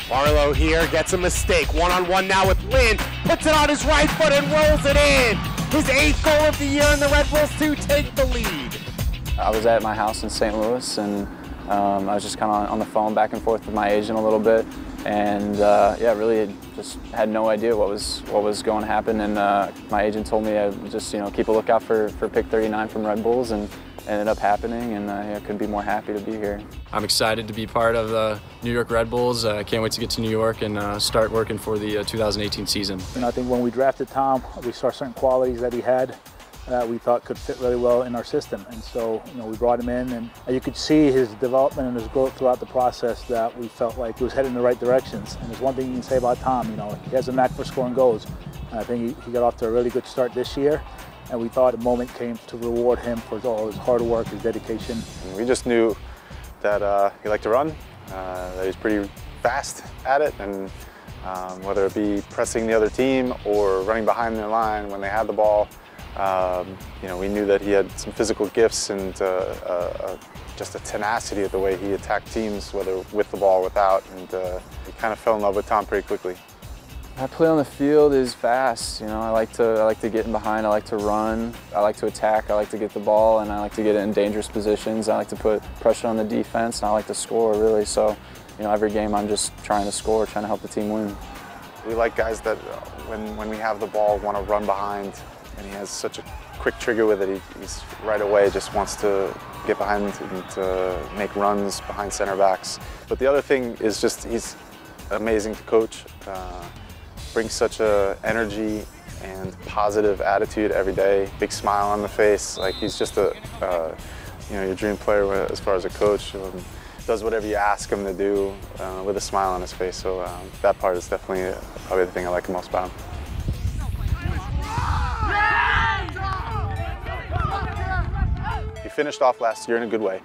Barlow here gets a mistake. One-on-one now with Lynn. Puts it on his right foot and rolls it in. His 8th goal of the year, and the Red Bulls 2 take the lead. I was at my house in St. Louis, and I was just kind of on the phone back and forth with my agent a little bit, and yeah, really just had no idea what was going to happen. And my agent told me I just keep a lookout for pick 39 from Red Bulls, and it ended up happening, and I couldn't be more happy to be here. I'm excited to be part of the New York Red Bulls. I can't wait to get to New York and start working for the 2018 season. I think when we drafted Tom, we saw certain qualities that he had that we thought could fit really well in our system. And so, we brought him in, and you could see his development and his growth throughout the process that we felt like he was heading in the right directions. And there's one thing you can say about Tom, he has a knack for scoring goals. And I think he got off to a really good start this year. And we thought a moment came to reward him for all his hard work, his dedication. We just knew that he liked to run, that he's pretty fast at it, and whether it be pressing the other team or running behind their line when they had the ball, we knew that he had some physical gifts and just a tenacity of the way he attacked teams, whether with the ball or without, and we kind of fell in love with Tom pretty quickly. My play on the field is fast. I like to get in behind. I like to run. I like to attack. I like to get the ball, and I like to get it in dangerous positions. I like to put pressure on the defense, and I like to score, really. So, every game I'm just trying to score, trying to help the team win. We like guys that when we have the ball want to run behind, and he has such a quick trigger with it. He's right away just wants to get behind and to make runs behind center backs. But the other thing is just he's amazing to coach. Brings such a energy and positive attitude every day. Big smile on the face. Like he's just your dream player as far as a coach. Does whatever you ask him to do with a smile on his face. So that part is definitely probably the thing I like the most about him. He finished off last year in a good way.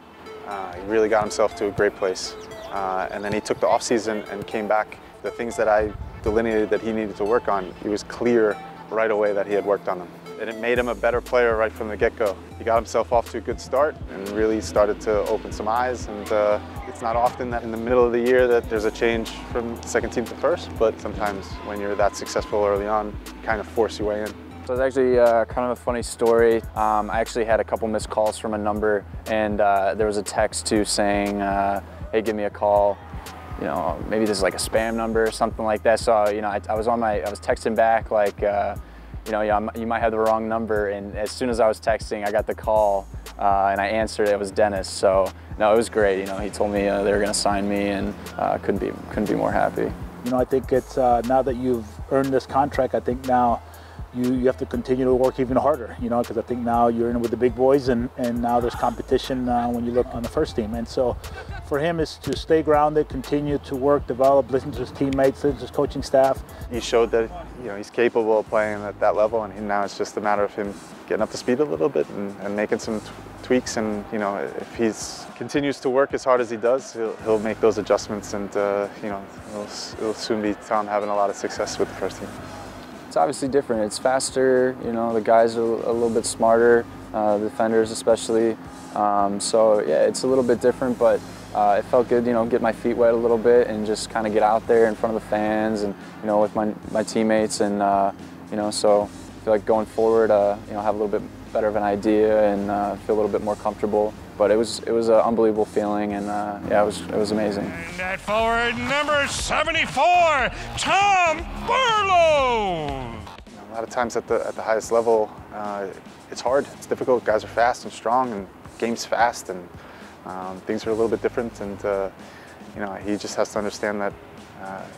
He really got himself to a great place. And then he took the off season and came back. The things that I delineated that he needed to work on, it was clear right away that he had worked on them. And it made him a better player right from the get-go. He got himself off to a good start and really started to open some eyes. And it's not often that in the middle of the year that there's a change from second team to first, but sometimes when you're that successful early on, kind of force your way in. So it's actually kind of a funny story. I actually had a couple missed calls from a number, and there was a text too saying, hey, give me a call. Maybe this is like a spam number or something like that. So, I was texting back like, you might have the wrong number. And as soon as I was texting, I got the call and I answered. It was Dennis. So, no, it was great. He told me they were going to sign me, and couldn't be more happy. I think it's now that you've earned this contract, I think now you have to continue to work even harder, because I think now you're in with the big boys, and now there's competition when you look on the first team. And so for him is to stay grounded, continue to work, develop, listen to his teammates, listen to his coaching staff. He showed that he's capable of playing at that level, and now it's just a matter of him getting up to speed a little bit and making some tweaks. And if he continues to work as hard as he does, he'll make those adjustments, and it'll soon be Tom having a lot of success with the first team. It's obviously different. It's faster. The guys are a little bit smarter, the defenders especially. So yeah, it's a little bit different, but it felt good, get my feet wet a little bit and just kind of get out there in front of the fans and with my teammates, and so I feel like going forward, have a little bit better of an idea and feel a little bit more comfortable. But it was an unbelievable feeling, and yeah, it was amazing. And at forward number 74, Tom Barlow. A lot of times at the highest level, it's hard. It's difficult. Guys are fast and strong, and game's fast, and things are a little bit different. And he just has to understand that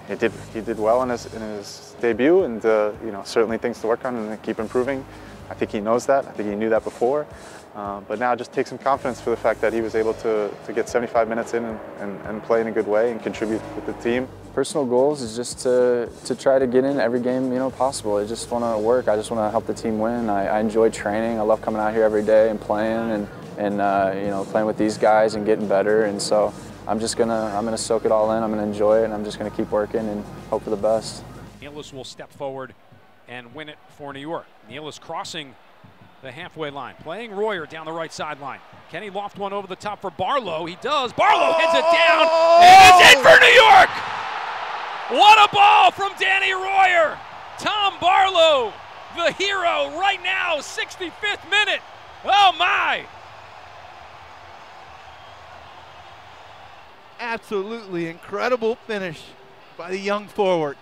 he did well in his debut, and certainly things to work on and keep improving. I think he knows that. I think he knew that before. But now just take some confidence for the fact that he was able to get 75 minutes in and play in a good way and contribute with the team. Personal goals is just to try to get in every game possible. I just want to work. I just want to help the team win. I enjoy training. I love coming out here every day and playing and playing with these guys and getting better. And so I'm gonna soak it all in. I'm gonna enjoy it, and I'm just gonna keep working and hope for the best. Nealis will step forward and win it for New York. Nealis crossing the halfway line, playing Royer down the right sideline. Can he loft one over the top for Barlow? He does. Barlow heads it down, and it's in for New York! What a ball from Danny Royer! Tom Barlow, the hero right now, 65th minute. Oh my! Absolutely incredible finish by the young forward.